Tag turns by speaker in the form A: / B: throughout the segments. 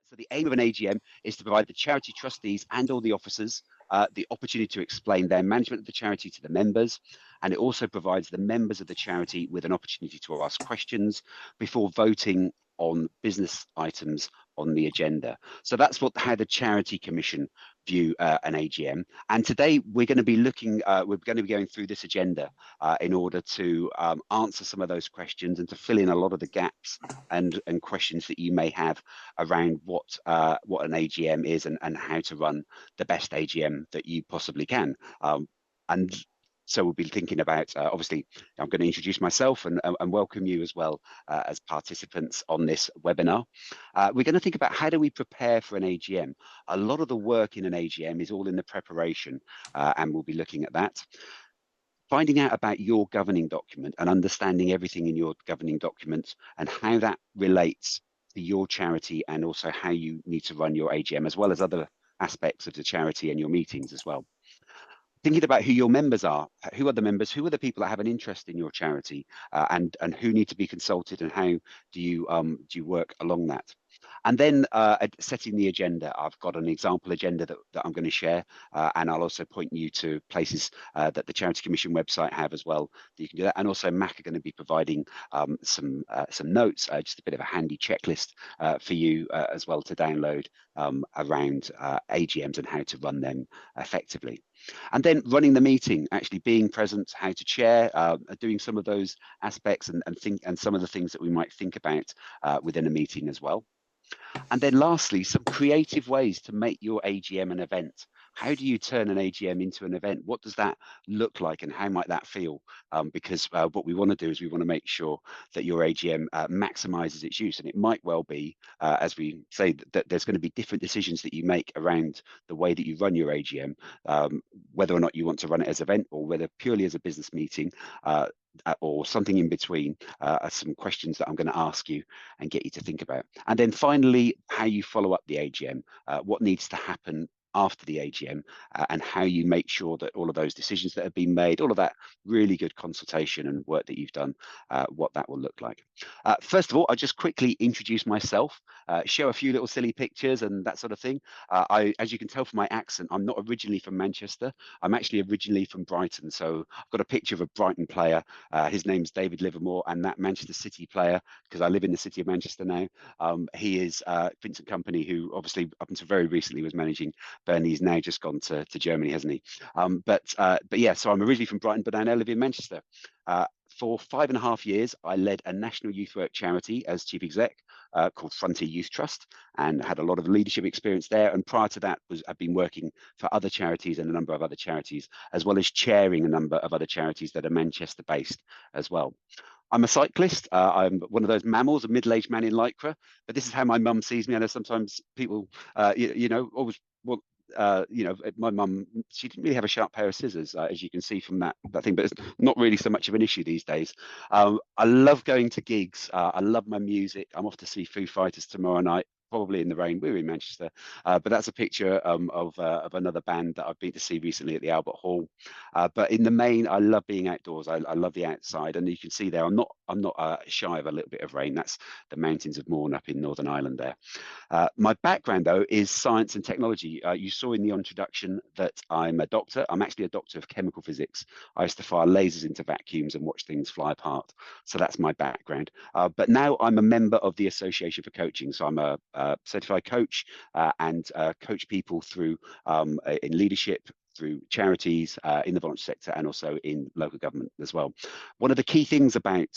A: So the aim of an AGM is to provide the charity trustees and all the officers the opportunity to explain their management of the charity to the members, and it also provides the members of the charity with an opportunity to ask questions before voting on business items on the agenda. So that's how the Charity Commission view an AGM. And today we're going to be going through this agenda in order to answer some of those questions and to fill in a lot of the gaps and questions that you may have around what an AGM is and how to run the best AGM that you possibly can. And so we'll be thinking about, obviously, I'm going to introduce myself and welcome you as well as participants on this webinar. We're going to think about how do we prepare for an AGM. A lot of the work in an AGM is all in the preparation, and we'll be looking at that. Finding out about your governing document and understanding everything in your governing document and how that relates to your charity and also how you need to run your AGM, as well as other aspects of the charity and your meetings as well. Thinking about who your members are, who are the members, who are the people that have an interest in your charity, and who need to be consulted, and how do you work along that? And then setting the agenda. I've got an example agenda that I'm going to share, and I'll also point you to places that the Charity Commission website have as well that you can do that. And also Mac are going to be providing some notes, just a bit of a handy checklist for you as well to download around AGMs and how to run them effectively. And then running the meeting, actually being present, how to chair, doing some of those aspects and some of the things that we might think about within a meeting as well. And then lastly, some creative ways to make your AGM an event. How do you turn an AGM into an event? What does that look like and how might that feel? Because what we want to do is we want to make sure that your AGM maximizes its use. And it might well be, as we say, that there's going to be different decisions that you make around the way that you run your AGM, whether or not you want to run it as an event or whether purely as a business meeting, or something in between, are some questions that I'm going to ask you and get you to think about. And then finally, how you follow up the AGM, what needs to happen after the AGM, and how you make sure that all of those decisions that have been made, all of that really good consultation and work that you've done, what that will look like. First of all, I'll just quickly introduce myself, show a few little silly pictures and that sort of thing. As you can tell from my accent, I'm not originally from Manchester. I'm actually originally from Brighton. So I've got a picture of a Brighton player. His name's David Livermore, and that Manchester City player, because I live in the city of Manchester now, he is Vincent Kompany, who obviously up until very recently was managing Burnley. He's now just gone to Germany, hasn't he? But yeah, so I'm originally from Brighton, but I now live in Manchester. For 5.5 years, I led a national youth work charity as chief exec called Frontier Youth Trust, and had a lot of leadership experience there. And prior to that, I've been working for other charities and a number of other charities, as well as chairing a number of other charities that are Manchester-based as well. I'm a cyclist. I'm one of those mammals, a middle-aged man in lycra. But this is how my mum sees me. I know sometimes people, always want. My mum, she didn't really have a sharp pair of scissors, as you can see from that thing, but it's not really so much of an issue these days. I love going to gigs. I love my music. I'm off to see Foo Fighters tomorrow night, probably in the rain. We're in Manchester, but that's a picture of another band that I've been to see recently at the Albert Hall. But in the main, I love being outdoors. I love the outside, and you can see there, I'm not shy of a little bit of rain. That's the mountains of Mourne up in Northern Ireland there. My background, though, is science and technology. You saw in the introduction that I'm a doctor. I'm actually a doctor of chemical physics. I used to fire lasers into vacuums and watch things fly apart. So that's my background. But now I'm a member of the Association for Coaching. So I'm a certified coach and coach people through in leadership, through charities, in the voluntary sector, and also in local government as well. One of the key things about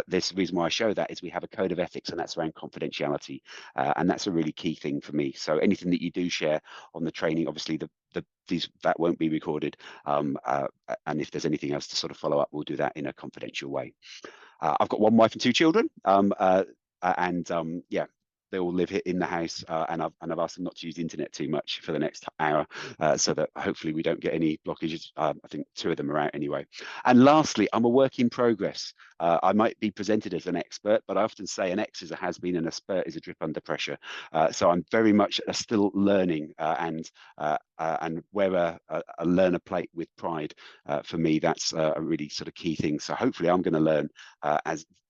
A: this reason why I show that is we have a code of ethics, and that's around confidentiality, and that's a really key thing for me. So anything that you do share on the training, obviously that won't be recorded, and if there's anything else to sort of follow up, we'll do that in a confidential way. I've got one wife and 2 children, yeah. They all live in the house, and I've asked them not to use the internet too much for the next hour, so that hopefully we don't get any blockages. I think 2 of them are out anyway. And lastly, I'm a work in progress. I might be presented as an expert, but I often say an X is a has-been and a spurt is a drip under pressure. So I'm very much still learning, and wear a learner plate with pride. For me, that's a really sort of key thing. So hopefully I'm going to learn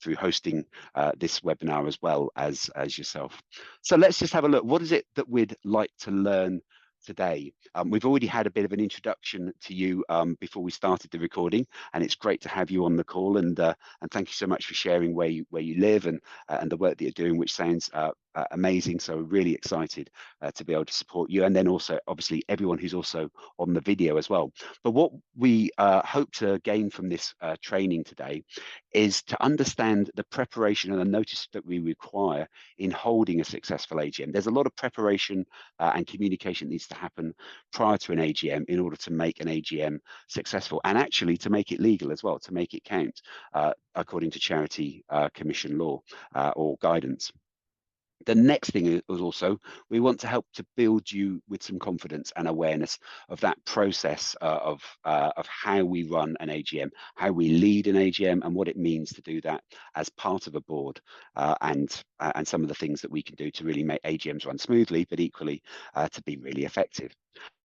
A: through hosting this webinar as well as yourself. So let's just have a look. What is it that we'd like to learn today? We've already had a bit of an introduction to you before we started the recording, and it's great to have you on the call. And thank you so much for sharing where you live and the work that you're doing, which sounds amazing. So really excited to be able to support you, and then also obviously everyone who's also on the video as well. But what we hope to gain from this training today is to understand the preparation and the notice that we require in holding a successful AGM. There's a lot of preparation and communication that needs to happen prior to an AGM in order to make an AGM successful, and actually to make it legal as well, to make it count according to Charity Commission law or guidance. The next thing is also, we want to help to build you with some confidence and awareness of that process of how we run an AGM, how we lead an AGM, and what it means to do that as part of a board, and some of the things that we can do to really make AGMs run smoothly, but equally to be really effective.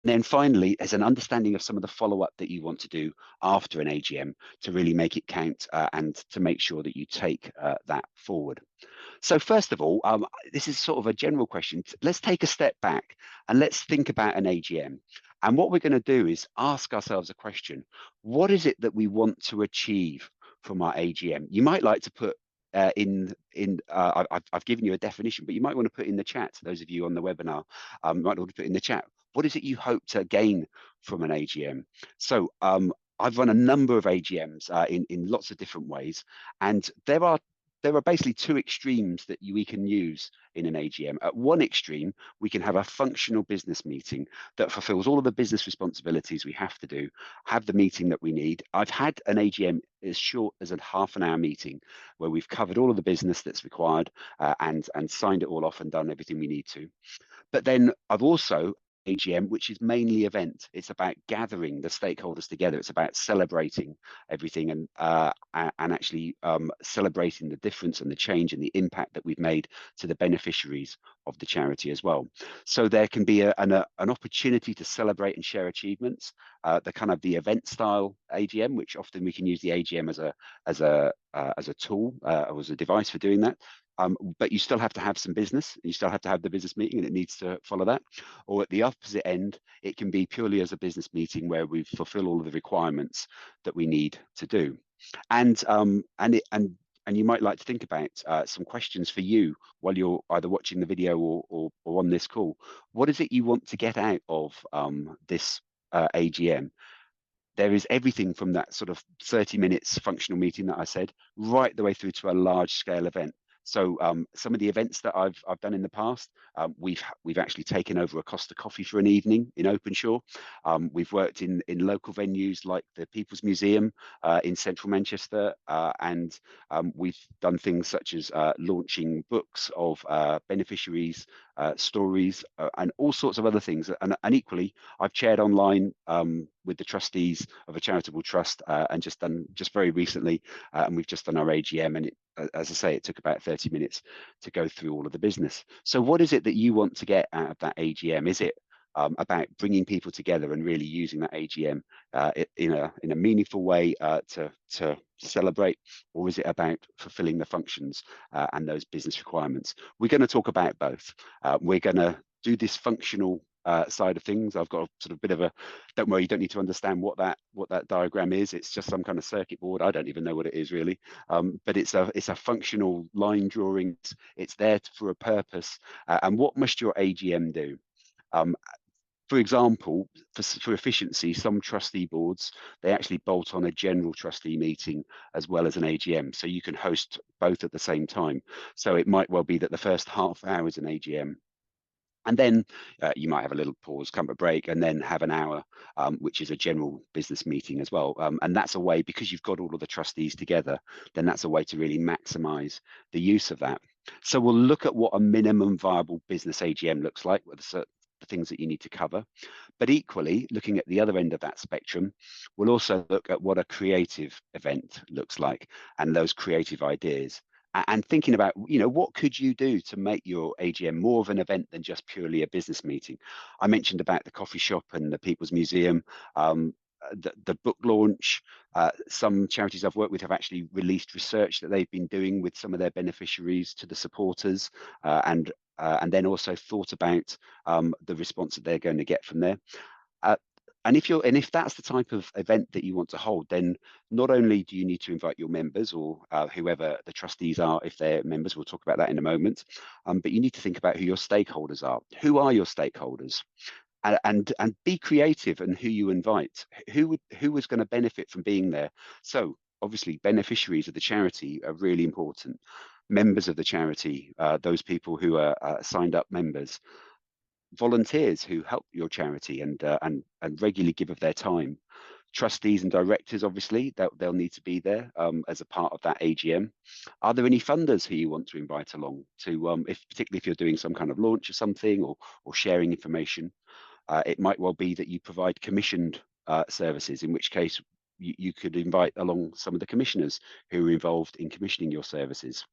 A: And then finally, there's an understanding of some of the follow-up that you want to do after an AGM to really make it count and to make sure that you take that forward. So first of all, this is sort of a general question. Let's take a step back and let's think about an AGM. And what we're going to do is ask ourselves a question. What is it that we want to achieve from our AGM? You might like to put I've given you a definition, but you might want to put in the chat, those of you on the webinar, might want to put in the chat, what is it you hope to gain from an AGM? So I've run a number of AGMs in lots of different ways, and there are basically two extremes that we can use in an AGM. At one extreme, we can have a functional business meeting that fulfills all of the business responsibilities we have to do, have the meeting that we need. I've had an AGM as short as a half-an-hour meeting where we've covered all of the business that's required and signed it all off and done everything we need to. But then I've also AGM, which is mainly event. It's about gathering the stakeholders together. It's about celebrating everything and actually celebrating the difference and the change and the impact that we've made to the beneficiaries of the charity as well. So there can be an opportunity to celebrate and share achievements. The event style AGM, which often we can use the AGM as a tool or as a device for doing that. But you still have to have some business. You still have to have the business meeting, and it needs to follow that. Or at the opposite end, it can be purely as a business meeting where we fulfill all of the requirements that we need to do. And you might like to think about some questions for you while you're either watching the video or on this call. What is it you want to get out of this AGM? There is everything from that sort of 30 minutes functional meeting that I said, right the way through to a large scale event. So some of the events that I've done in the past, we've actually taken over a Costa Coffee for an evening in Openshaw. We've worked in local venues like the People's Museum in central Manchester, and we've done things such as launching books of beneficiaries, stories, and all sorts of other things. And equally, I've chaired online with the trustees of a charitable trust, and just very recently, and we've just done our AGM, and as I say, it took about 30 minutes to go through all of the business. So what is it that you want to get out of that AGM? Is it about bringing people together and really using that AGM in a meaningful way to celebrate, or is it about fulfilling the functions and those business requirements? We're going to talk about both. We're going to do this functional side of things. I've got a sort of bit of a, don't worry, you don't need to understand what that diagram is. It's just some kind of circuit board. I don't even know what it is really, but it's a functional line drawing. It's there for a purpose. And what must your AGM do? For example, for efficiency, some trustee boards, they actually bolt on a general trustee meeting as well as an AGM. So you can host both at the same time. So it might well be that the first half hour is an AGM. And then you might have a little pause, come a break, and then have an hour, which is a general business meeting as well. And that's a way, because you've got all of the trustees together, then that's a way to really maximize the use of that. So we'll look at what a minimum viable business AGM looks like, with the things that you need to cover. But equally, looking at the other end of that spectrum, we'll also look at what a creative event looks like and those creative ideas. And thinking about, what could you do to make your AGM more of an event than just purely a business meeting? I mentioned about the coffee shop and the People's Museum. the book launch. Some charities I've worked with have actually released research that they've been doing with some of their beneficiaries to the supporters, and then also thought about the response that they're going to get from there. And if that's the type of event that you want to hold, then not only do you need to invite your members or whoever the trustees are, if they're members, we'll talk about that in a moment, but you need to think about who your stakeholders are. Who are your stakeholders? And be creative in who you invite. Who is going to benefit from being there? So obviously, beneficiaries of the charity are really important. Members of the charity, those people who are signed up members, volunteers who help your charity and regularly give of their time, trustees and directors, obviously they'll need to be there as a part of that AGM. Are there any funders who you want to invite along to, particularly if you're doing some kind of launch or something, or sharing information? It might well be that you provide commissioned services, in which case you could invite along some of the commissioners who are involved in commissioning your services.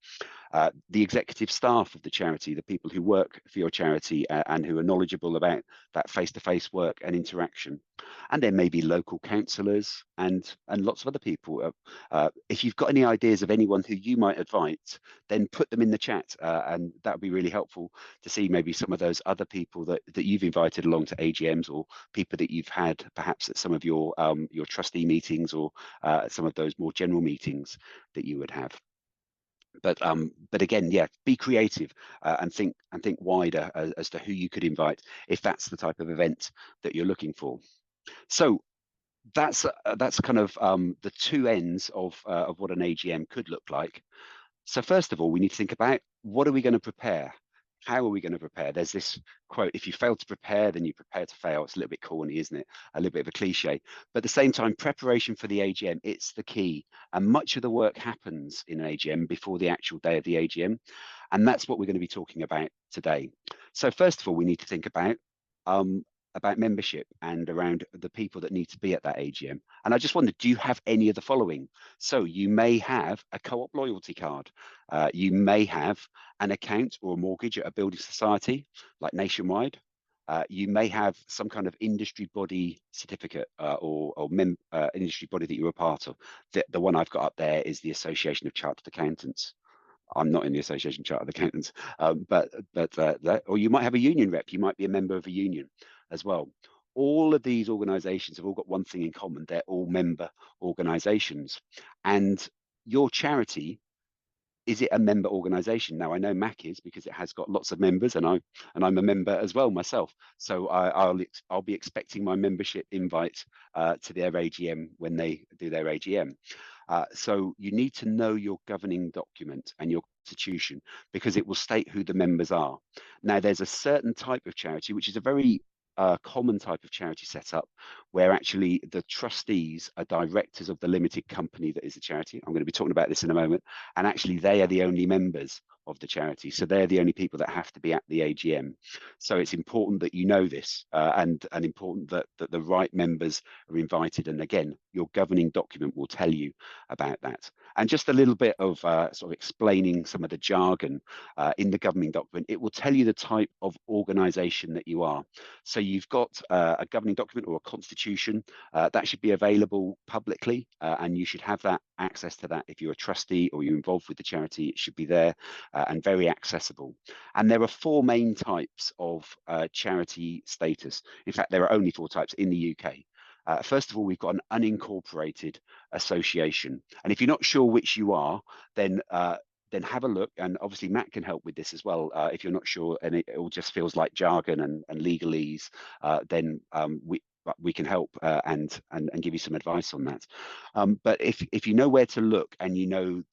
A: The executive staff of the charity, the people who work for your charity and who are knowledgeable about that face-to-face work and interaction. And there may be local councillors and lots of other people. If you've got any ideas of anyone who you might invite, then put them in the chat, and that would be really helpful to see maybe some of those other people that you've invited along to AGMs, or people that you've had perhaps at some of your trustee meetings, or some of those more general meetings that you would have. But again, yeah, be creative and think wider as to who you could invite if that's the type of event that you're looking for. So that's kind of the two ends of what an AGM could look like. So first of all, we need to think about, what are we going to prepare? How are we going to prepare? There's this quote, if you fail to prepare, then you prepare to fail. It's a little bit corny, isn't it? A little bit of a cliche. But at the same time, preparation for the AGM, it's the key. And much of the work happens in an AGM before the actual day of the AGM. And that's what we're going to be talking about today. So first of all, we need to think about membership and around the people that need to be at that AGM. And I just wondered, do you have any of the following? So you may have a co-op loyalty card. You may have an account or a mortgage at a building society like Nationwide. You may have some kind of industry body certificate or industry body that you're a part of. The one I've got up there is the Association of Chartered Accountants. I'm not in the Association of Chartered Accountants, or you might have a union rep. You might be a member of a union as well. All of these organisations have all got one thing in common: they're all member organisations. And your charity, is it a member organisation? Now I know MAC is, because it has got lots of members, and I'm a member as well myself. So I'll be expecting my membership invite to their AGM when they do their AGM. So you need to know your governing document and your constitution, because it will state who the members are. Now there's a certain type of charity, which is a very common type of charity setup, where actually the trustees are directors of the limited company that is the charity. I'm going to be talking about this in a moment. And actually they are the only members of the charity. So they're the only people that have to be at the AGM. So it's important that you know this, and important that the right members are invited. And again, your governing document will tell you about that. And just a little bit of sort of explaining some of the jargon in the governing document. It will tell you the type of organisation that you are. So you've got a governing document or a constitution that should be available publicly, and you should have that access to that. If you're a trustee or you're involved with the charity, it should be there and very accessible. And there are four main types of charity status. In fact, there are only four types in the UK. First of all, we've got an unincorporated association. And if you're not sure which you are, then have a look. And obviously Matt can help with this as well. If you're not sure and it all just feels like jargon and legalese, then we can help and give you some advice on that. But if you know where to look, and you know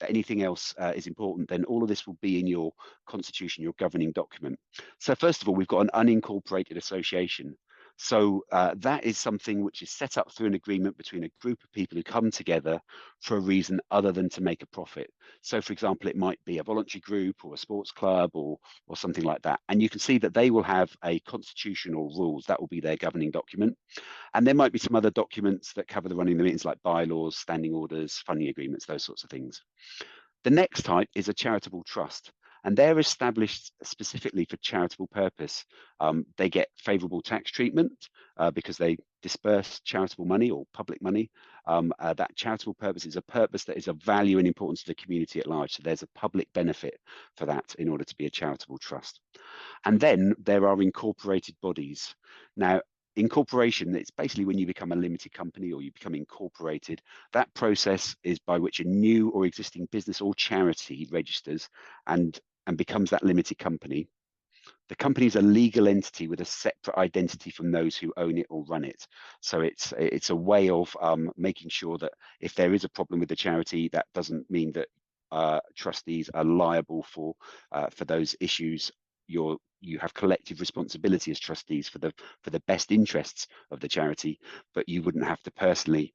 A: anything else is important, then all of this will be in your constitution, your governing document. So first of all, we've got an unincorporated association. So that is something which is set up through an agreement between a group of people who come together for a reason other than to make a profit. So for example, it might be a voluntary group or a sports club or something like that. And you can see that they will have a constitution or rules. That will be their governing document. And there might be some other documents that cover the running of the meetings, like bylaws, standing orders, funding agreements, those sorts of things. The next type is a charitable trust. and they're established specifically for charitable purpose. They get favourable tax treatment because they disperse charitable money or public money. That charitable purpose is a purpose that is of value and importance to the community at large. So there's a public benefit for that in order to be a charitable trust. And then there are incorporated bodies. Now, incorporation, it's basically when you become a limited company or you become incorporated. That process is by which a new or existing business or charity registers and becomes that limited company. The company is a legal entity with a separate identity from those who own it or run it. So it's a way of making sure that if there is a problem with the charity, that doesn't mean that trustees are liable for those issues. You have collective responsibility as trustees for the best interests of the charity, but you wouldn't have to personally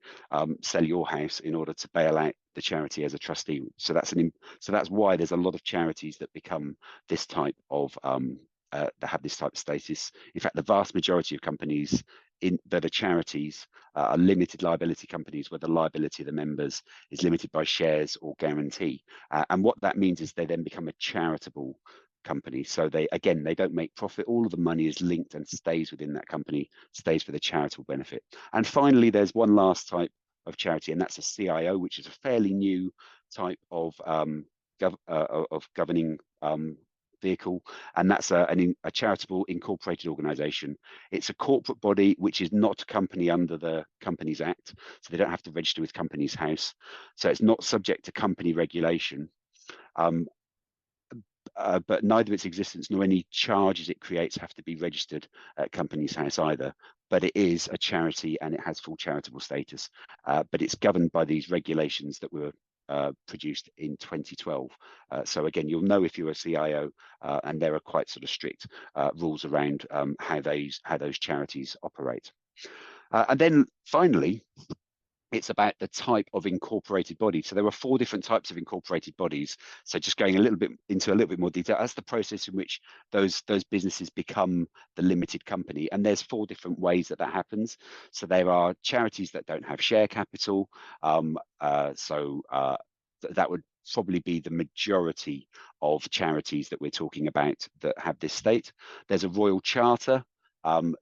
A: sell your house in order to bail out the charity as a trustee. So that's why there's a lot of charities that become this type of that have this type of status. In fact, the vast majority of companies that are charities are limited liability companies where the liability of the members is limited by shares or guarantee. And what that means is they then become a charitable company. So they don't make profit. All of the money is linked and stays within that company, stays for the charitable benefit. And finally, there's one last type of charity, and that's a CIO, which is a fairly new type of governing vehicle, and that's a charitable incorporated organization. It's a corporate body which is not a company under the Companies Act, so they don't have to register with Companies House, so it's not subject to company regulation, but neither its existence nor any charges it creates have to be registered at Companies House either. But it is a charity and it has full charitable status, but it's governed by these regulations that were produced in 2012. So again, you'll know if you're a CIO, and there are quite sort of strict rules around how those charities operate. And then finally, it's about the type of incorporated body. So there are 4 different types of incorporated bodies. So just going into a little bit more detail, that's the process in which those businesses become the limited company. And there's 4 different ways that happens. So there are charities that don't have share capital. That would probably be the majority of charities that we're talking about that have this state. There's a royal charter.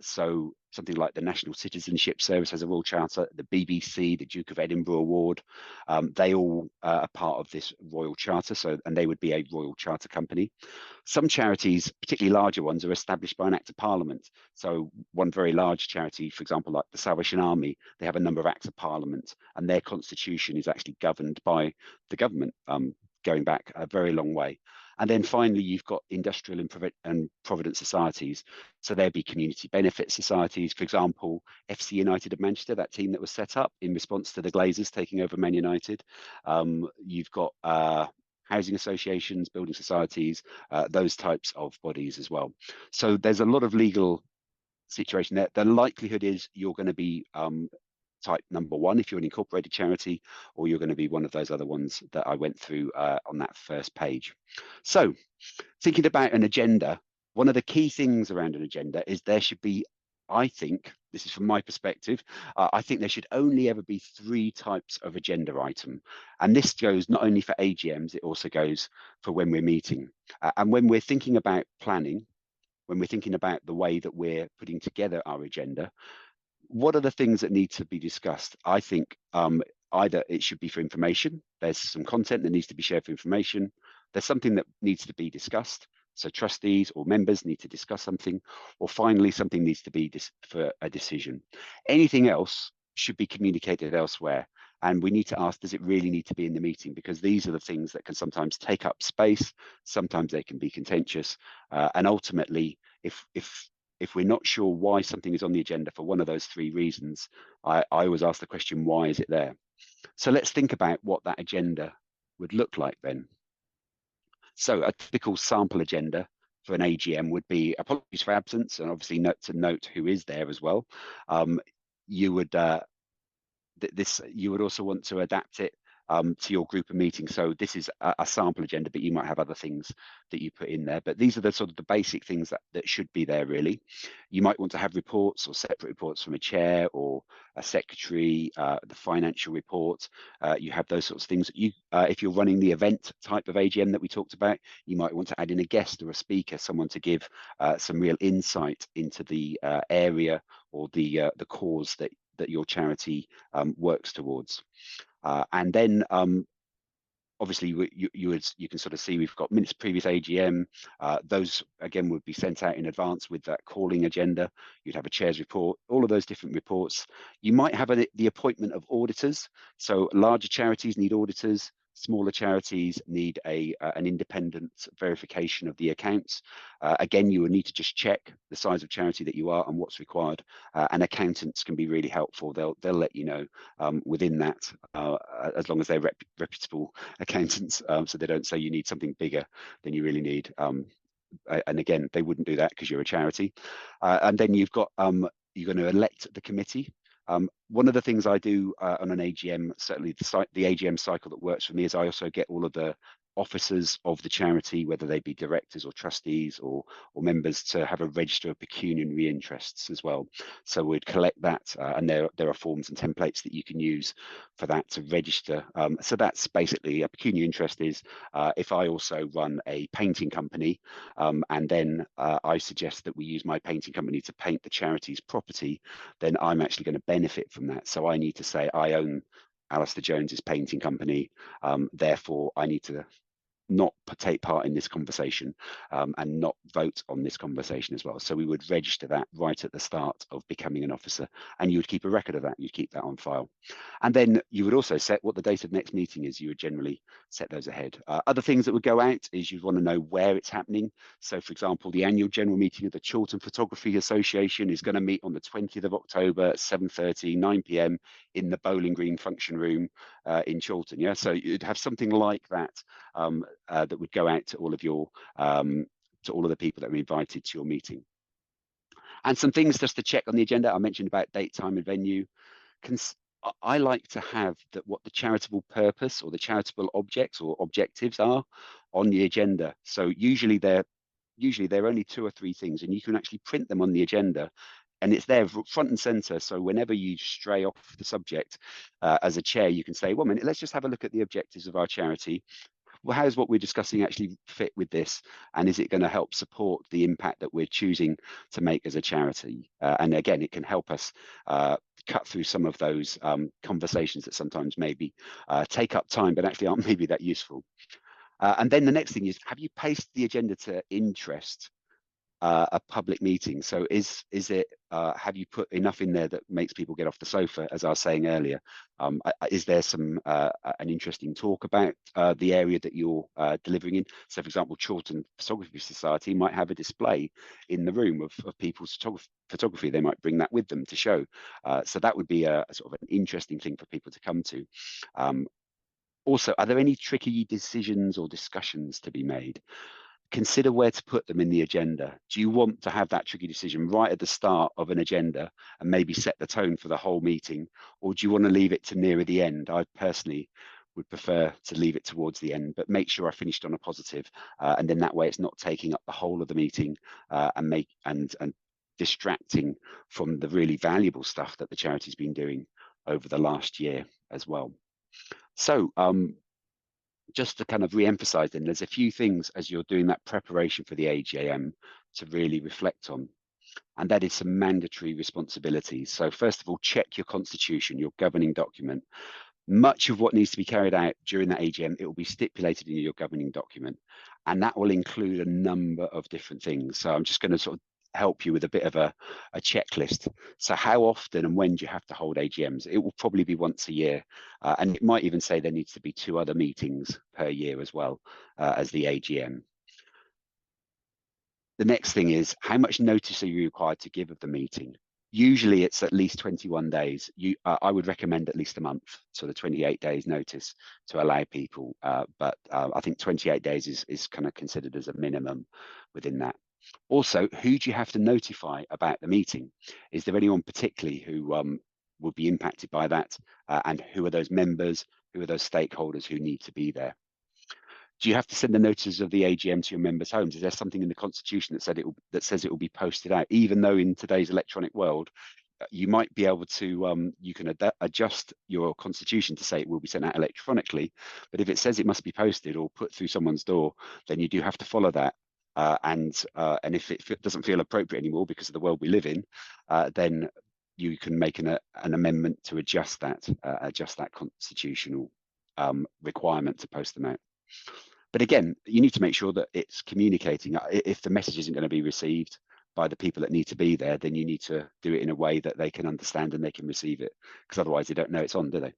A: So something like the National Citizenship Service has a royal charter, the BBC, the Duke of Edinburgh Award, they all are part of this royal charter, and they would be a royal charter company. Some charities, particularly larger ones, are established by an Act of Parliament. So one very large charity, for example, like the Salvation Army, they have a number of Acts of Parliament, and their constitution is actually governed by the government, going back a very long way. And then finally, you've got industrial and provident societies. So there'd be community benefit societies, for example, FC United of Manchester, that team that was set up in response to the Glazers taking over Man United. You've got housing associations, building societies, those types of bodies as well. So there's a lot of legal situation there. The likelihood is you're going to be type number 1 if you're an incorporated charity, or you're going to be one of those other ones that I went through on that first page. So thinking about an agenda, one of the key things around an agenda is there should be, I think, this is from my perspective, I think there should only ever be 3 types of agenda item. And this goes not only for AGMs, it also goes for when we're meeting. And when we're thinking about planning, when we're thinking about the way that we're putting together our agenda, what are the things that need to be discussed? I think either it should be for information. There's some content that needs to be shared for information. There's something that needs to be discussed. So trustees or members need to discuss something, or finally, something needs to be for a decision. Anything else should be communicated elsewhere. And we need to ask, does it really need to be in the meeting? Because these are the things that can sometimes take up space. Sometimes they can be contentious. And ultimately, if we're not sure why something is on the agenda for one of those 3 reasons, I always ask the question, why is it there? So let's think about what that agenda would look like then. So a typical sample agenda for an AGM would be apologies for absence, and obviously note who is there as well. You would also want to adapt it to your group of meetings. So this is a sample agenda, but you might have other things that you put in there. But these are the sort of the basic things that should be there, really. You might want to have reports or separate reports from a chair or a secretary, the financial report. You have those sorts of things. You, if you're running the event type of AGM that we talked about, you might want to add in a guest or a speaker, someone to give some real insight into the area or the cause that your charity works towards. And then obviously you can sort of see we've got minutes previous AGM. Those again would be sent out in advance with that calling agenda. You'd have a chair's report, all of those different reports. You might have the appointment of auditors. So larger charities need auditors. Smaller charities need an independent verification of the accounts. Again, you would need to just check the size of charity that you are and what's required. And accountants can be really helpful. They'll let you know within that, as long as they're reputable accountants, so they don't say you need something bigger than you really need. And again, they wouldn't do that because you're a charity. And then you've got you're going to elect the committee. One of the things I do on an AGM, certainly the AGM cycle that works for me, is I also get all of the officers of the charity, whether they be directors or trustees or members, to have a register of pecuniary interests as well. So we'd collect that, and there are forms and templates that you can use for that to register. So that's basically a pecuniary interest is if I also run a painting company, and then I suggest that we use my painting company to paint the charity's property, then I'm actually going to benefit from that. So I need to say I own Alastair Jones's painting company, therefore I need to not take part in this conversation and not vote on this conversation as well. So we would register that right at the start of becoming an officer, and you would keep a record of that. You'd keep that on file. And then you would also set what the date of next meeting is. You would generally set those ahead. Other things that would go out is you'd want to know where it's happening. So for example, the annual general meeting of the Chiltern Photography Association is going to meet on the 20th of October at 7:30, 9 p.m. in the Bowling Green function room in Chiltern. Yeah, so you'd have something like that that would go out to all of your to all of the people that are invited to your meeting. And some things just to check on the agenda. I mentioned about date, time, and venue. I like to have that what the charitable purpose or the charitable objects or objectives are on the agenda. So usually they're only 2 or 3 things, and you can actually print them on the agenda. And it's there front and center. So whenever you stray off the subject as a chair, you can say, well, a minute, let's just have a look at the objectives of our charity. Well, how does what we're discussing actually fit with this? And is it going to help support the impact that we're choosing to make as a charity? And again, it can help us cut through some of those conversations that sometimes maybe take up time, but actually aren't maybe that useful. And then the next thing is, have you paced the agenda to interest a public meeting? So is it have you put enough in there that makes people get off the sofa, as I was saying earlier? Is there some an interesting talk about the area that you're delivering in? So for example, Chiltern Photography Society might have a display in the room of people's photography. They might bring that with them to show. So that would be a sort of an interesting thing for people to come to. Also, are there any tricky decisions or discussions to be made? Consider where to put them in the agenda. Do you want to have that tricky decision right at the start of an agenda and maybe set the tone for the whole meeting? Or do you want to leave it to nearer the end? I personally would prefer to leave it towards the end, but make sure I finished on a positive, and then that way it's not taking up the whole of the meeting and distracting from the really valuable stuff that the charity's been doing over the last year as well. So just to kind of re-emphasize, then there's a few things as you're doing that preparation for the AGM to really reflect on, and that is some mandatory responsibilities. So first of all, check your constitution, your governing document. Much of what needs to be carried out during that AGM, it will be stipulated in your governing document, and that will include a number of different things. So I'm just going to sort of help you with a bit of a checklist. So how often and when do you have to hold AGMs? It will probably be once a year, and it might even say there needs to be 2 other meetings per year as well as the AGM. The next thing is, how much notice are you required to give of the meeting? Usually it's at least 21 days. I would recommend at least a month, so the 28 days notice to allow people, but I think 28 days is kind of considered as a minimum within that. Also, who do you have to notify about the meeting? Is there anyone particularly who will be impacted by that? And who are those members? Who are those stakeholders who need to be there? Do you have to send the notices of the AGM to your members' homes? Is there something in the constitution that says it will be posted out? Even though in today's electronic world, you might be able to you can adjust your constitution to say it will be sent out electronically, but if it says it must be posted or put through someone's door, then you do have to follow that. And if it doesn't feel appropriate anymore because of the world we live in, then you can make an amendment to adjust that constitutional requirement to post them out. But again, you need to make sure that it's communicating. If the message isn't going to be received by the people that need to be there, then you need to do it in a way that they can understand and they can receive it, because otherwise they don't know it's on, do they?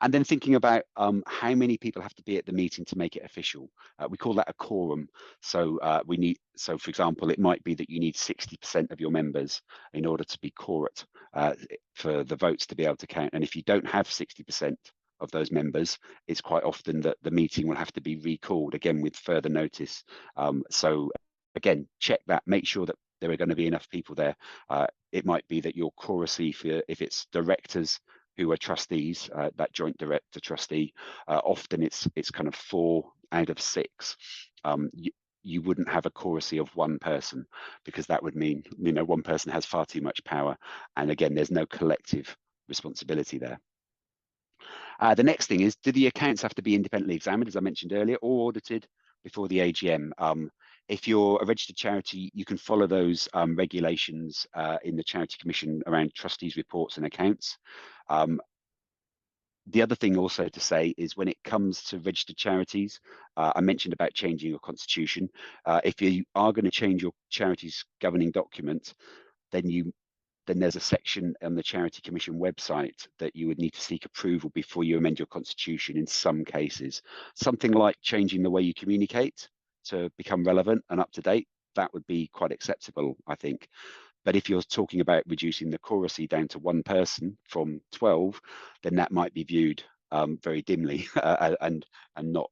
A: And then thinking about how many people have to be at the meeting to make it official. We call that a quorum. So for example, it might be that you need 60% of your members in order to be quorate for the votes to be able to count. And if you don't have 60% of those members, it's quite often that the meeting will have to be recalled again with further notice. So again, check that, make sure that there are going to be enough people there. It might be that your quoracy, if it's directors who are trustees, that joint director trustee, often it's kind of 4 out of 6. You wouldn't have a quoracy of one person, because that would mean one person has far too much power, and again there's no collective responsibility there. The next thing is, do the accounts have to be independently examined, as I mentioned earlier, or audited before the AGM? If you're a registered charity, you can follow those regulations in the Charity Commission around trustees' reports and accounts. The other thing also to say is, when it comes to registered charities, I mentioned about changing your constitution. If you are going to change your charity's governing document, then there's a section on the Charity Commission website that you would need to seek approval before you amend your constitution in some cases. Something like changing the way you communicate to become relevant and up to date, that would be quite acceptable, I think. But if you're talking about reducing the quoracy down to 1 person from 12, then that might be viewed very dimly and not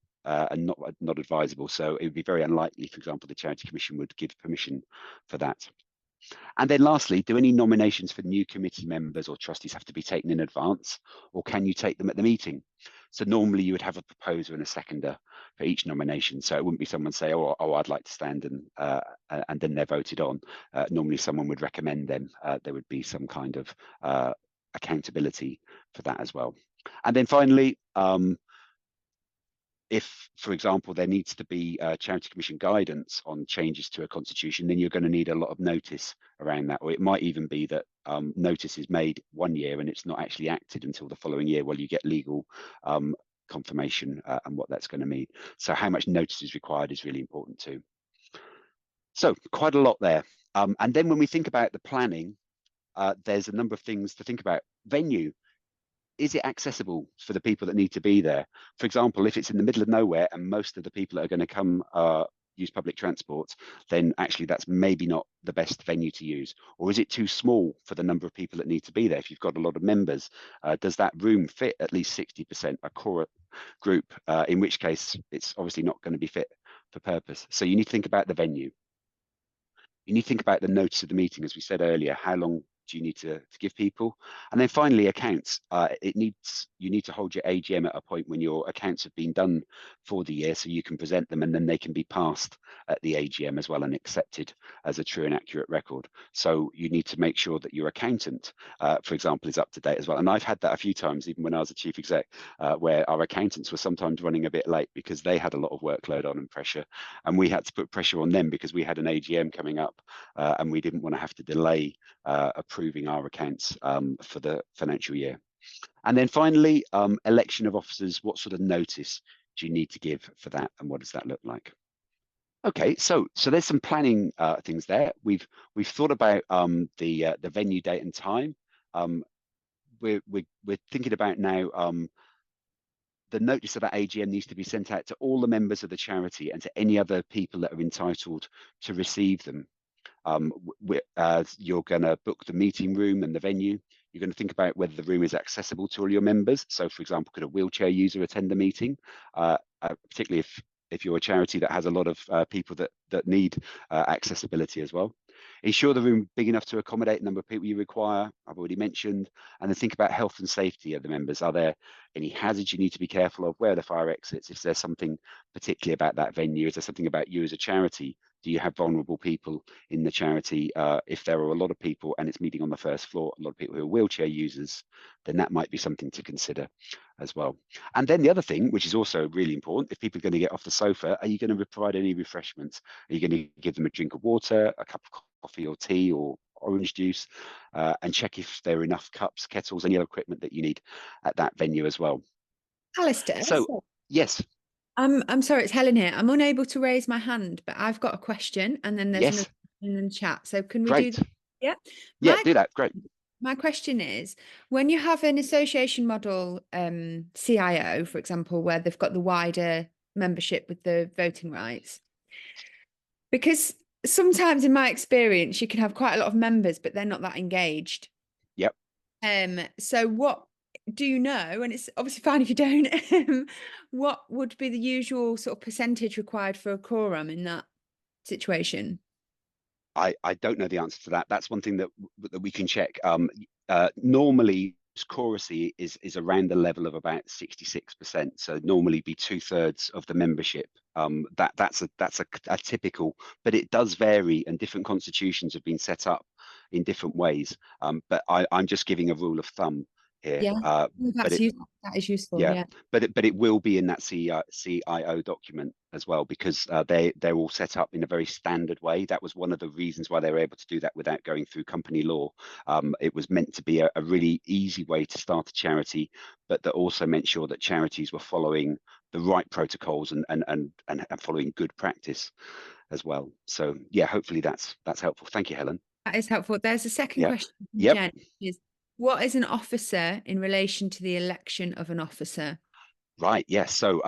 A: advisable. So it would be very unlikely, for example, the Charity Commission would give permission for that. And then lastly, do any nominations for new committee members or trustees have to be taken in advance, or can you take them at the meeting? So normally you would have a proposer and a seconder for each nomination. So it wouldn't be someone say, oh, I'd like to stand, and then they're voted on. Normally someone would recommend them. There would be some kind of accountability for that as well. And then finally, if, for example, there needs to be Charity Commission guidance on changes to a constitution, then you're going to need a lot of notice around that. Or it might even be that notice is made 1 year and it's not actually acted until the following year. Well, you get legal confirmation and what that's going to mean. So how much notice is required is really important too. So quite a lot there. And then when we think about the planning, there's a number of things to think about. Venue. Is it accessible for the people that need to be there? For example, if it's in the middle of nowhere and most of the people that are going to come use public transport, then actually that's maybe not the best venue to use. Or is it too small for the number of people that need to be there? If you've got a lot of members, does that room fit at least 60%, a core group, in which case it's obviously not going to be fit for purpose. So you need to think about the venue. You need to think about the notice of the meeting, as we said earlier. How long do you need to give people? And then finally, accounts. You need to hold your AGM at a point when your accounts have been done for the year, so you can present them, and then they can be passed at the AGM as well and accepted as a true and accurate record. So you need to make sure that your accountant, for example, is up to date as well. And I've had that a few times, even when I was a chief exec, where our accountants were sometimes running a bit late because they had a lot of workload on and pressure, and we had to put pressure on them because we had an AGM coming up, and we didn't want to have to delay approving our accounts for the financial year. And then finally, election of officers. What sort of notice do you need to give for that, and what does that look like? Okay, so there's some planning things there. We've thought about the venue, date, and time. We're thinking about now. The notice of that AGM needs to be sent out to all the members of the charity and to any other people that are entitled to receive them. You're going to book the meeting room and the venue. You're going to think about whether the room is accessible to all your members. So, for example, could a wheelchair user attend the meeting? Particularly if you're a charity that has a lot of people that need accessibility as well. Ensure the room big enough to accommodate the number of people you require. I've already mentioned. And then think about health and safety of the members. Are there any hazards you need to be careful of? Where are the fire exits? If there's something particularly about that venue, is there something about you as a charity? Do you have vulnerable people in the charity? If there are a lot of people and it's meeting on the first floor, a lot of people who are wheelchair users, then that might be something to consider as well. And then the other thing, which is also really important, if people are going to get off the sofa, are you going to provide any refreshments? Are you going to give them a drink of water, a cup of coffee or tea or orange juice, and check if there are enough cups, kettles, any other equipment that you need at that venue as well.
B: Alistair,
A: So, yes,
B: I'm sorry, it's Helen here. I'm unable to raise my hand, but I've got a question, and then there's another
A: yes,
B: question in the chat. So can we do
A: great.
B: that? Yeah.
A: Yeah,
B: My
A: do that. Great.
B: my question is, when you have an association model CIO, for example, where they've got the wider membership with the voting rights, because sometimes in my experience, you can have quite a lot of members, but they're not that engaged.
A: Yep.
B: So what do you know? And it's obviously fine if you don't. What would be the usual sort of percentage required for a quorum in that situation?
A: I don't know the answer to that. That's one thing that we can check. Normally, chorusy is around the level of about 66%. So normally be 2/3 of the membership. That's a typical, but it does vary, and different constitutions have been set up in different ways. But I'm just giving a rule of thumb here.
B: Yeah,
A: But
B: that's
A: it
B: useful. That is useful.
A: Yeah,
B: Yeah.
A: but it will be in that CIO document as well, because they're all set up in a very standard way. That was one of the reasons why they were able to do that without going through company law. It was meant to be a really easy way to start a charity, but that also meant sure that charities were following the right protocols and following good practice as well. So yeah, hopefully that's helpful. Thank you, Helen.
B: That is helpful. There's a second
A: Yep.
B: question from
A: Yep.
B: Jen, which is what is an officer in relation to the election of an officer?
A: Right. Yes. So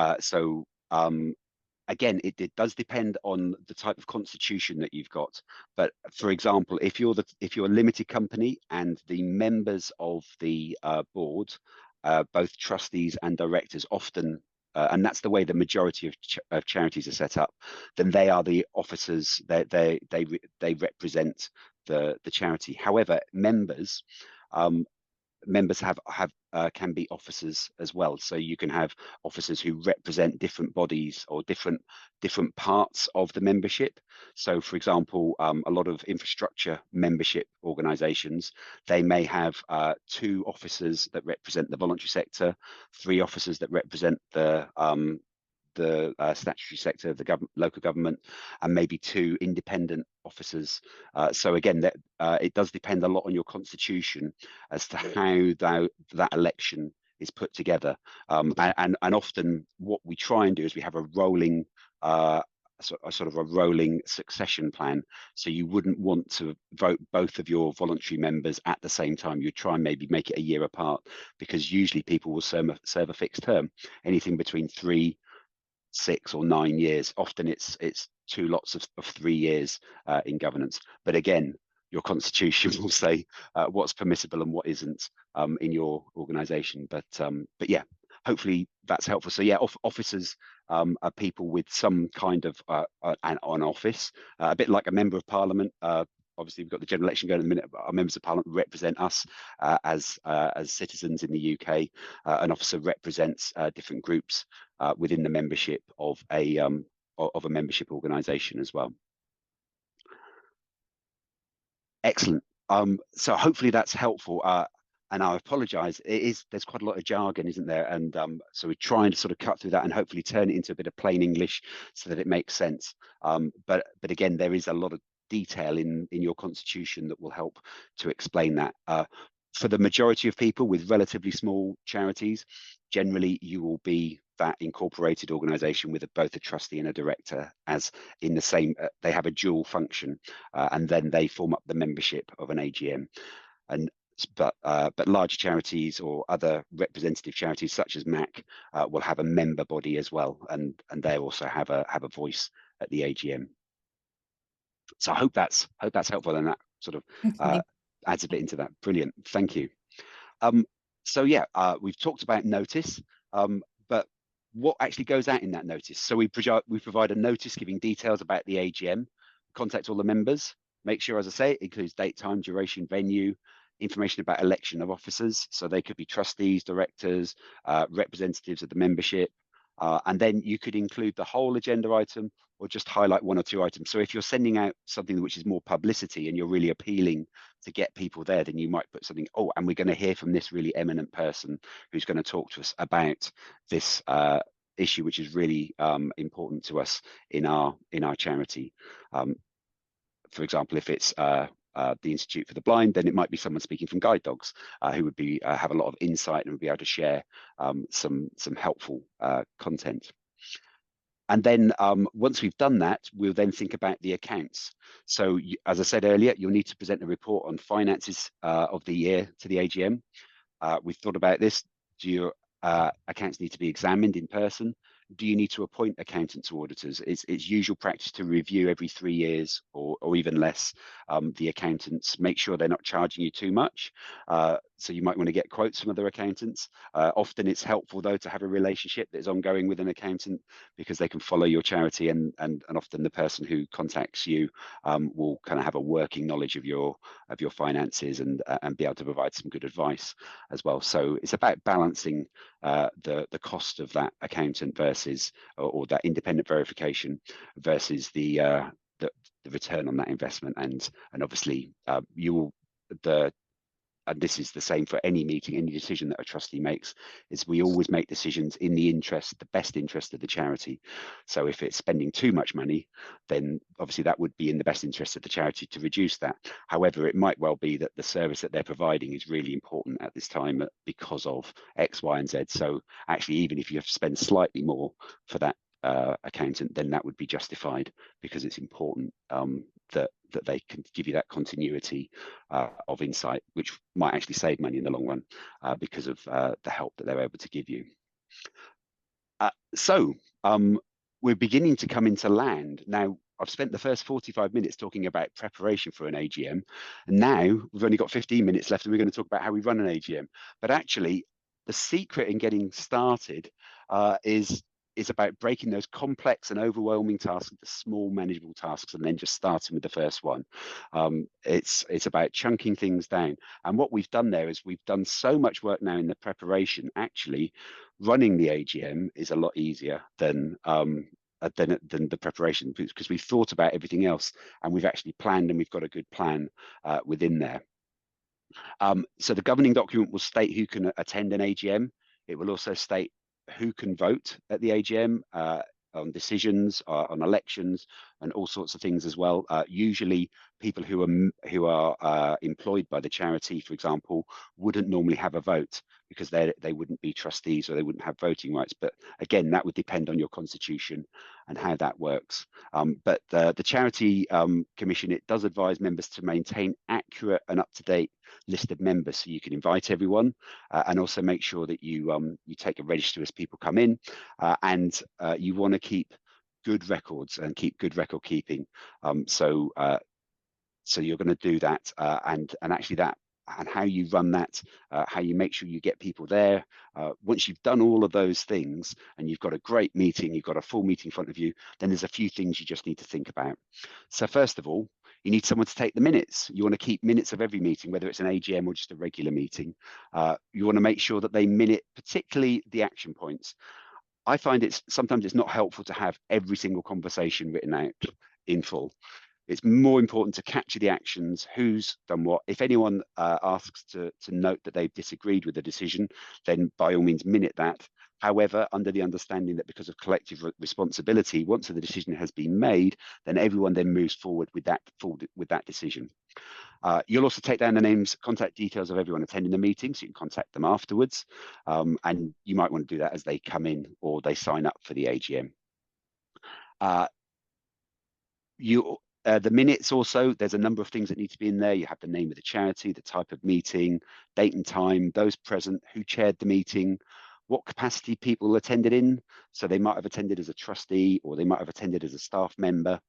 A: again, it does depend on the type of constitution that you've got. But for example, if you're a limited company and the members of the board, both trustees and directors, often, and that's the way the majority of charities are set up, then they are the officers. They represent the charity. However, um, members have can be officers as well. So you can have officers who represent different bodies or different parts of the membership. So, for example, a lot of infrastructure membership organisations, they may have 2 officers that represent the voluntary sector, 3 officers that represent the statutory sector, the local government, and maybe 2 independent officers. So again, that it does depend a lot on your constitution as to how that election is put together. And often what we try and do is we have a rolling sort of a rolling succession plan. So you wouldn't want to vote both of your voluntary members at the same time. You try and maybe make it a year apart, because usually people will serve a fixed term, anything between 3, 6 or 9 years. Often it's 2 lots of 3 years in governance. But again, your constitution will say what's permissible and what isn't in your organisation. But yeah, hopefully that's helpful. So yeah, officers are people with some kind of an office, a bit like a member of parliament. Obviously, we've got the general election going in a minute, but our members of parliament represent us as citizens in the UK. An officer represents different groups within the membership of a membership organisation as well. Excellent. So hopefully that's helpful. And I apologise. There's quite a lot of jargon, isn't there? And so we're trying to sort of cut through that and hopefully turn it into a bit of plain English so that it makes sense. But again, there is a lot of detail in your constitution that will help to explain that. For the majority of people with relatively small charities, generally you will be that incorporated organisation with both a trustee and a director, as in the same, they have a dual function, and then they form up the membership of an AGM. But larger charities or other representative charities such as MAC will have a member body as well, and they also have a voice at the AGM. So I hope that's helpful, and that sort of adds a bit into that. Brilliant, thank you. So yeah, we've talked about notice, but what actually goes out in that notice? So we provide a notice giving details about the AGM, contact all the members. make sure, as I say, it includes date, time, duration, venue, information about election of officers. So they could be trustees, directors, representatives of the membership. And then you could include the whole agenda item or just highlight one or two items. So if you're sending out something which is more publicity and you're really appealing to get people there, then you might put something, oh, and we're going to hear from this really eminent person who's going to talk to us about this issue, which is really important to us in our charity. For example, if it's the Institute for the Blind, then it might be someone speaking from Guide Dogs who would be have a lot of insight and would be able to share some helpful content. And then once we've done that, we'll then think about the accounts. So as I said earlier, you'll need to present a report on finances of the year to the AGM. We've thought about this. Do your accounts need to be examined in person? Do you need to appoint accountants or auditors? It's usual practice to review every 3 years or even less the accountants. Make sure they're not charging you too much. So you might want to get quotes from other accountants. Often it's helpful, though, to have a relationship that is ongoing with an accountant because they can follow your charity and often the person who contacts you will kind of have a working knowledge of your finances and be able to provide some good advice as well. So it's about balancing the cost of that accountant versus or that independent verification versus the return on that investment, and obviously and this is the same for any meeting, any decision that a trustee makes, is we always make decisions in the best interest of the charity. So if it's spending too much money, then obviously that would be in the best interest of the charity to reduce that. However, it might well be that the service that they're providing is really important at this time because of X, Y, and Z. So actually, even if you have to spend slightly more for that accountant, then that would be justified because it's important that they can give you that continuity of insight, which might actually save money in the long run because of the help that they're able to give you. So we're beginning to come into land. Now, I've spent the first 45 minutes talking about preparation for an AGM, and now we've only got 15 minutes left and we're going to talk about how we run an AGM. But actually, the secret in getting started is about breaking those complex and overwhelming tasks into small manageable tasks and then just starting with the first one. It's about chunking things down. And what we've done there is we've done so much work now in the preparation. Actually, running the AGM is a lot easier than the preparation because we've thought about everything else and we've actually planned and we've got a good plan within there. So the governing document will state who can attend an AGM. It will also state who can vote at the AGM on decisions, on elections, and all sorts of things as well. Usually, people who are employed by the charity, for example, wouldn't normally have a vote because they wouldn't be trustees or they wouldn't have voting rights. But again, that would depend on your constitution and how that works. But the Charity Commission, it does advise members to maintain accurate and up-to-date list of members so you can invite everyone and also make sure that you take a register as people come in and you want to keep good records and keep good record keeping. So you're going to do that and actually that and how you run that, how you make sure you get people there. Once you've done all of those things and you've got a great meeting, you've got a full meeting in front of you, then there's a few things you just need to think about. So first of all, you need someone to take the minutes. You want to keep minutes of every meeting, whether it's an AGM or just a regular meeting. You want to make sure that they minute particularly the action points. I find sometimes it's not helpful to have every single conversation written out in full. It's more important to capture the actions, who's done what. If anyone asks to note that they've disagreed with the decision, then by all means minute that. However, under the understanding that because of collective responsibility, once the decision has been made, then everyone then moves forward with that decision. You'll also take down the names, contact details of everyone attending the meeting, so you can contact them afterwards. And you might want to do that as they come in or they sign up for the AGM. The minutes also, there's a number of things that need to be in there. You have the name of the charity, the type of meeting, date and time, those present, who chaired the meeting, what capacity people attended in. So they might have attended as a trustee or they might have attended as a staff member.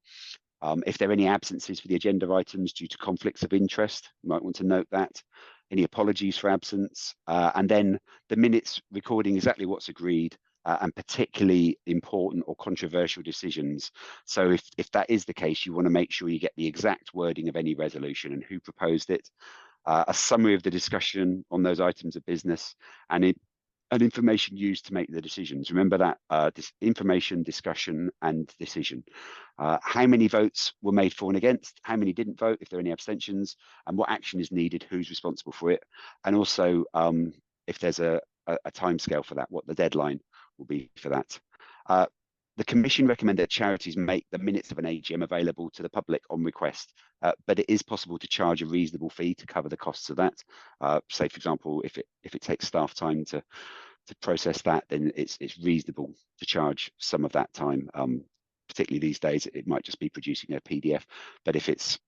A: If there are any absences for the agenda items due to conflicts of interest, you might want to note that. Any apologies for absence. And then the minutes recording exactly what's agreed and particularly important or controversial decisions. So if that is the case, you want to make sure you get the exact wording of any resolution and who proposed it, a summary of the discussion on those items of business, and information used to make the decisions. Remember that this information, discussion, and decision. How many votes were made for and against, how many didn't vote, if there are any abstentions, and what action is needed, who's responsible for it, and also if there's a timescale for that, what the deadline will be for that. The Commission recommend that charities make the minutes of an AGM available to the public on request, but it is possible to charge a reasonable fee to cover the costs of that. Say, for example, if it takes staff time to process that, then it's reasonable to charge some of that time. Particularly these days, it might just be producing a PDF, but if it's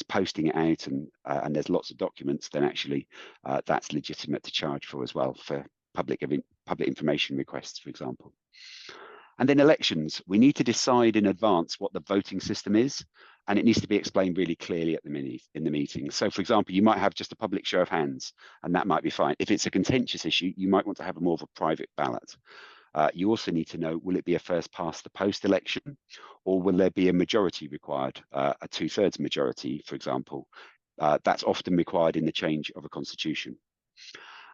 A: posting it out and there's lots of documents, then actually that's legitimate to charge for as well, for public information requests, for example. And then elections, we need to decide in advance what the voting system is, and it needs to be explained really clearly at in the meeting. So, for example, you might have just a public show of hands, and that might be fine. If it's a contentious issue, you might want to have more of a private ballot. You also need to know, will it be a first past the post election, or will there be a majority required, a 2/3 majority, for example? That's often required in the change of a constitution.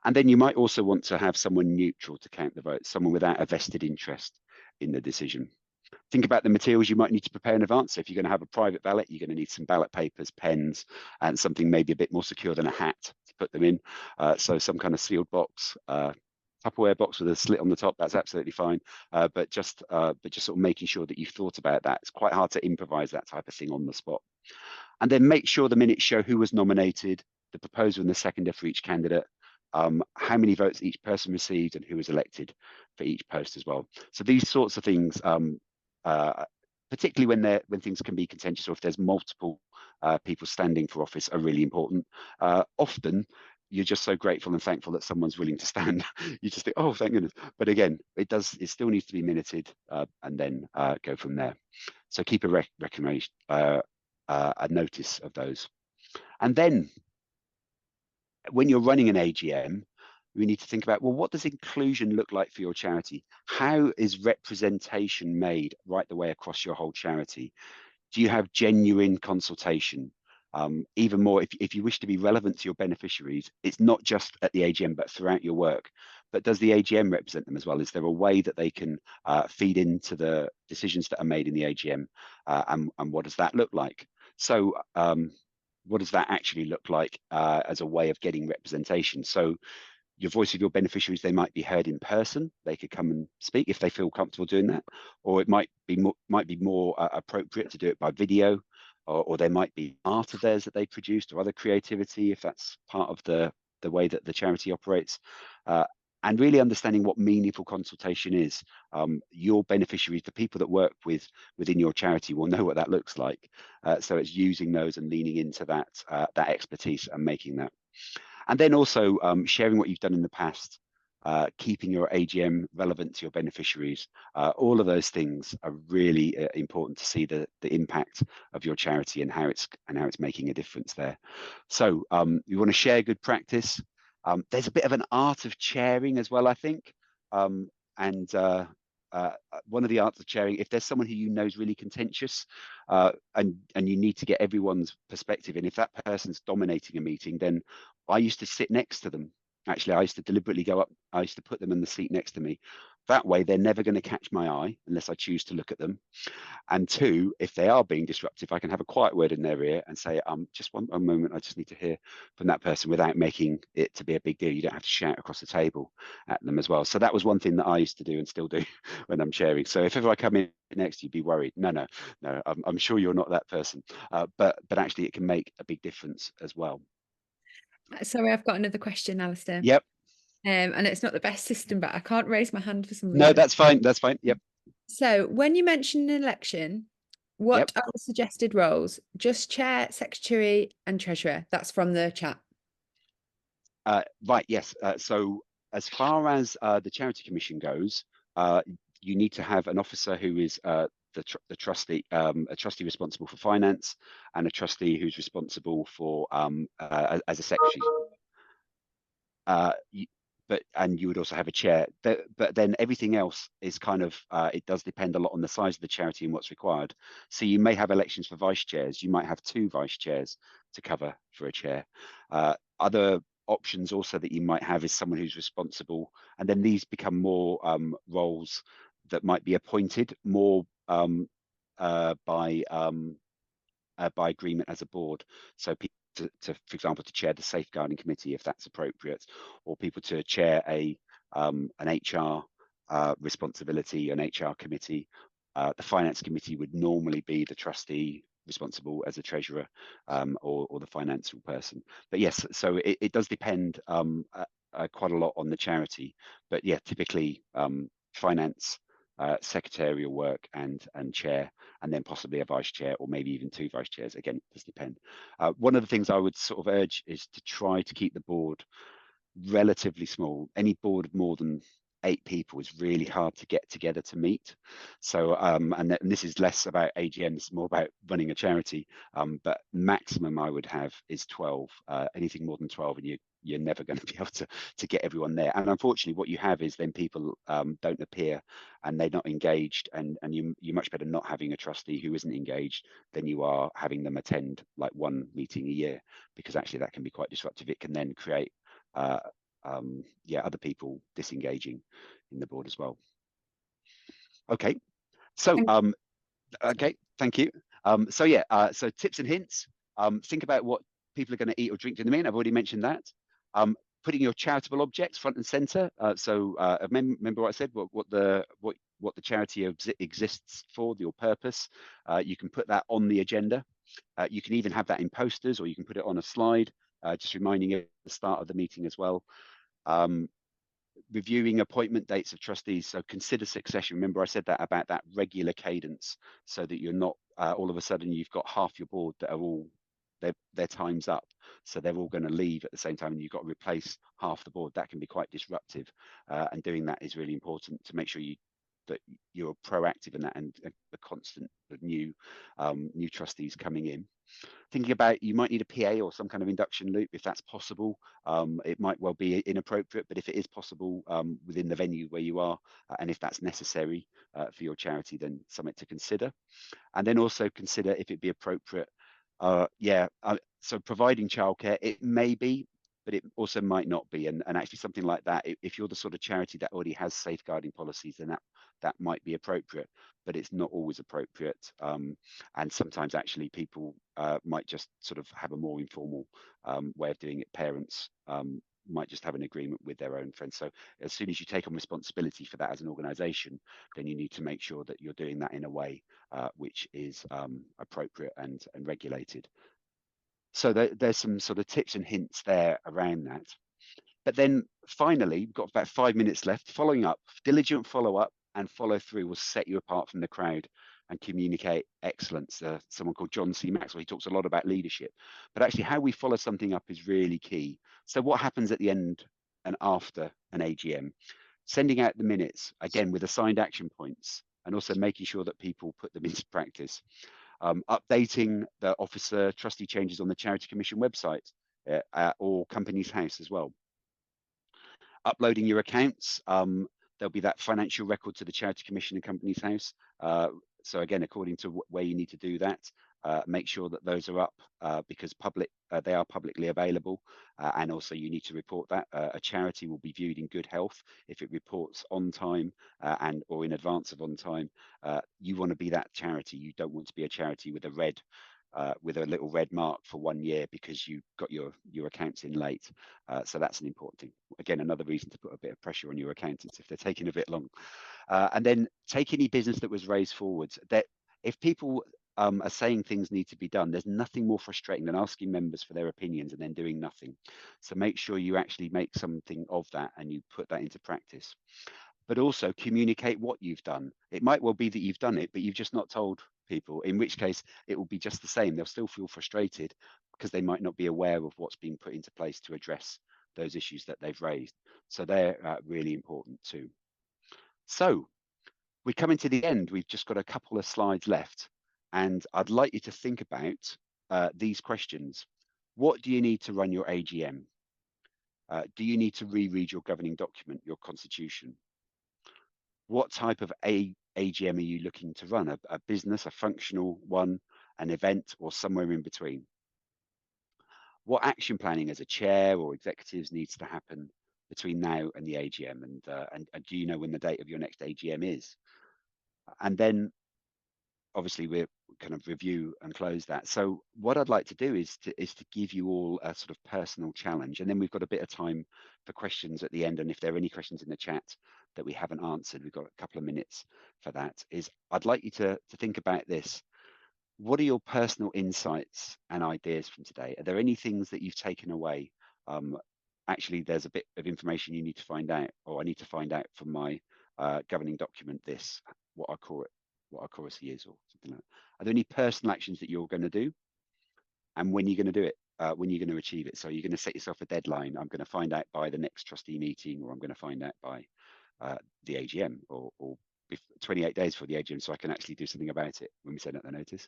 A: And then you might also want to have someone neutral to count the votes, someone without a vested interest in the decision. Think about the materials you might need to prepare in advance. So if you're going to have a private ballot, you're going to need some ballot papers, pens, and something maybe a bit more secure than a hat to put them in. So some kind of sealed box, Tupperware box with a slit on the top, that's absolutely fine. But just sort of making sure that you've thought about that. It's quite hard to improvise that type of thing on the spot. And then make sure the minutes show who was nominated, the proposer and the seconder for each candidate, how many votes each person received, and who was elected for each post as well. So these sorts of things, particularly when things can be contentious, or if there's multiple people standing for office, are really important. Often you're just so grateful and thankful that someone's willing to stand. You just think, oh, thank goodness. But again, it still needs to be minuted, and then go from there. So keep a notice of those. And then when you're running an AGM, we need to think about, well, what does inclusion look like for your charity? How is representation made right the way across your whole charity? Do you have genuine consultation? Even more, if you wish to be relevant to your beneficiaries, it's not just at the AGM, but throughout your work. But does the AGM represent them as well? Is there a way that they can feed into the decisions that are made in the AGM? And what does that look like? So what does that actually look like as a way of getting representation? So your voice of your beneficiaries, they might be heard in person. They could come and speak if they feel comfortable doing that, or it might be more appropriate to do it by video, or there might be art of theirs that they produced, or other creativity if that's part of the way that the charity operates. And really understanding what meaningful consultation is. Your beneficiaries, the people that work within your charity, will know what that looks like. So it's using those and leaning into that expertise and making that. And then also sharing what you've done in the past, keeping your AGM relevant to your beneficiaries. All of those things are really important to see the impact of your charity and how it's making a difference there. So you want to share good practice. There's a bit of an art of chairing as well, I think. And one of the arts of chairing, if there's someone who you know is really contentious, and you need to get everyone's perspective, and if that person's dominating a meeting, then I used to sit next to them. Actually, I used to deliberately go up. I used to put them in the seat next to me. That way, they're never going to catch my eye unless I choose to look at them. And two, if they are being disruptive, I can have a quiet word in their ear and say, just one moment, I just need to hear from that person without making it to be a big deal. You don't have to shout across the table at them as well. So that was one thing that I used to do and still do when I'm chairing. So if ever I come in next to you, be worried. No, I'm sure you're not that person. But actually, it can make a big difference as well.
B: Sorry, I've got another question, Alastair.
A: Yep.
B: And it's not the best system, but I can't raise my hand for some reason.
A: No, that's fine. That's fine. Yep.
B: So when you mention an election, what
A: Yep.
B: are the suggested roles? Just chair, secretary, and treasurer. That's from the chat.
A: Right. Yes. So as far as the Charity Commission goes, you need to have an officer who is the trustee, a trustee responsible for finance, and a trustee who's responsible for as a secretary. But and you would also have a chair. But then everything else is kind of it does depend a lot on the size of the charity and what's required. So you may have elections for vice chairs. You might have 2 vice chairs to cover for a chair. Other options also that you might have is someone who's responsible, and then these become more roles that might be appointed more by agreement as a board. So people for example, to chair the safeguarding committee if that's appropriate, or people to chair an HR responsibility, an HR committee. The finance committee would normally be the trustee responsible as a treasurer, or the financial person. But yes, so it does depend quite a lot on the charity. But yeah, typically finance, secretarial work, and chair, and then possibly a vice chair, or maybe even 2 vice chairs. Again, it does depend. One of the things I would sort of urge is to try to keep the board relatively small. Any board of more than 8 people is really hard to get together to meet. So and this is less about AGM, it's more about running a charity. But maximum I would have is 12. Anything more than 12 and you're never going to be able to get everyone there. And unfortunately what you have is then people don't appear and they're not engaged, and you're much better not having a trustee who isn't engaged than you are having them attend like 1 meeting a year, because actually that can be quite disruptive. It can then create other people disengaging in the board as well. Okay, so okay, thank you. So tips and hints. Think about what people are going to eat or drink during the meeting. I've already mentioned that. Putting your charitable objects front and center. Remember what I said, what the charity exists for, your purpose. You can put that on the agenda. You can even have that in posters, or you can put it on a slide, just reminding you at the start of the meeting as well. Reviewing appointment dates of trustees. So consider succession. Remember I said that about that regular cadence, so that you're not all of a sudden you've got half your board that are all their time's up, so they're all going to leave at the same time, and you've got to replace half the board. That can be quite disruptive, and doing that is really important to make sure that you're proactive in that, and the constant new trustees coming in. Thinking about, you might need a PA or some kind of induction loop if that's possible. It might well be inappropriate, but if it is possible within the venue where you are, and if that's necessary for your charity, then something to consider. And then also consider if it'd be appropriate. So providing childcare, it may be, but it also might not be. And actually something like that, if you're the sort of charity that already has safeguarding policies, then that might be appropriate, but it's not always appropriate. And sometimes actually people might just sort of have a more informal way of doing it. Parents might just have an agreement with their own friends. So as soon as you take on responsibility for that as an organization, then you need to make sure that you're doing that in a way which is appropriate and regulated. So there's some sort of tips and hints there around that. But then finally, we've got about 5 minutes left. Following up, diligent follow-up and follow through will set you apart from the crowd and communicate excellence. Someone called John C. Maxwell, he talks a lot about leadership, but actually how we follow something up is really key. So what happens at the end and after an AGM? Sending out the minutes, again, with assigned action points, and also making sure that people put them into practice. Updating the officer trustee changes on the Charity Commission website or Companies House as well. Uploading your accounts. There'll be that financial record to the Charity Commission and Companies House. So again, according to where you need to do that, make sure that those are up because they are publicly available, and also you need to report that. A charity will be viewed in good health if it reports on time or in advance of on time. You want to be that charity. You don't want to be a charity with a little red mark for 1 year because you got your accounts in late. So that's an important thing. Again, another reason to put a bit of pressure on your accountants if they're taking a bit long. And then take any business that was raised forwards. That if people are saying things need to be done, there's nothing more frustrating than asking members for their opinions and then doing nothing. So make sure you actually make something of that and you put that into practice. But also communicate what you've done. It might well be that you've done it, but you've just not told people, in which case it will be just the same. They'll still feel frustrated because they might not be aware of what's being put into place to address those issues that they've raised. So they're really important too. So we're coming to the end. We've just got a couple of slides left, and I'd like you to think about these questions. What do you need to run your AGM? Do you need to reread your governing document, your constitution? What type of AGM are you looking to run? A business, a functional one, an event, or somewhere in between? What action planning as a chair or executives needs to happen between now and the AGM? And do you know when the date of your next AGM is? And then obviously we're kind of review and close that. So what I'd like to do is to give you all a sort of personal challenge, and then we've got a bit of time for questions at the end. And if there are any questions in the chat that we haven't answered, we've got a couple of minutes for that. Is I'd like you to think about this. What are your personal insights and ideas from today? Are there any things that you've taken away? Actually, there's a bit of information you need to find out, or I need to find out from my governing document this, what I call it, what our policy is, or something like that. Are there any personal actions that you're going to do, and when you're going to do it, when you're going to achieve it? So you're going to set yourself a deadline. I'm going to find out by the next trustee meeting, or I'm going to find out by the AGM, or 28 days for the AGM, so I can actually do something about it when we send out the notice.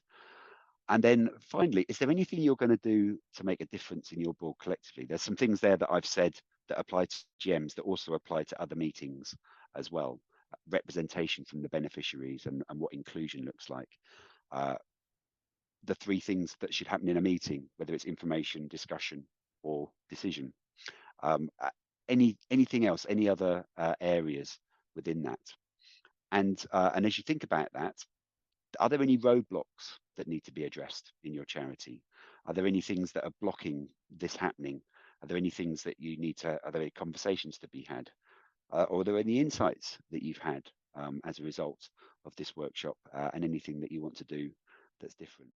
A: And then finally, is there anything you're going to do to make a difference in your board collectively? There's some things there that I've said that apply to GMs that also apply to other meetings as well. Representation from the beneficiaries and what inclusion looks like. The three things that should happen in a meeting, whether it's information, discussion, or decision. Anything else, any other areas within that? And as you think about that, are there any roadblocks that need to be addressed in your charity? Are there any things that are blocking this happening? Are there any things that you need to, are there any conversations to be had? Or are there any insights that you've had as a result of this workshop, and anything that you want to do that's different?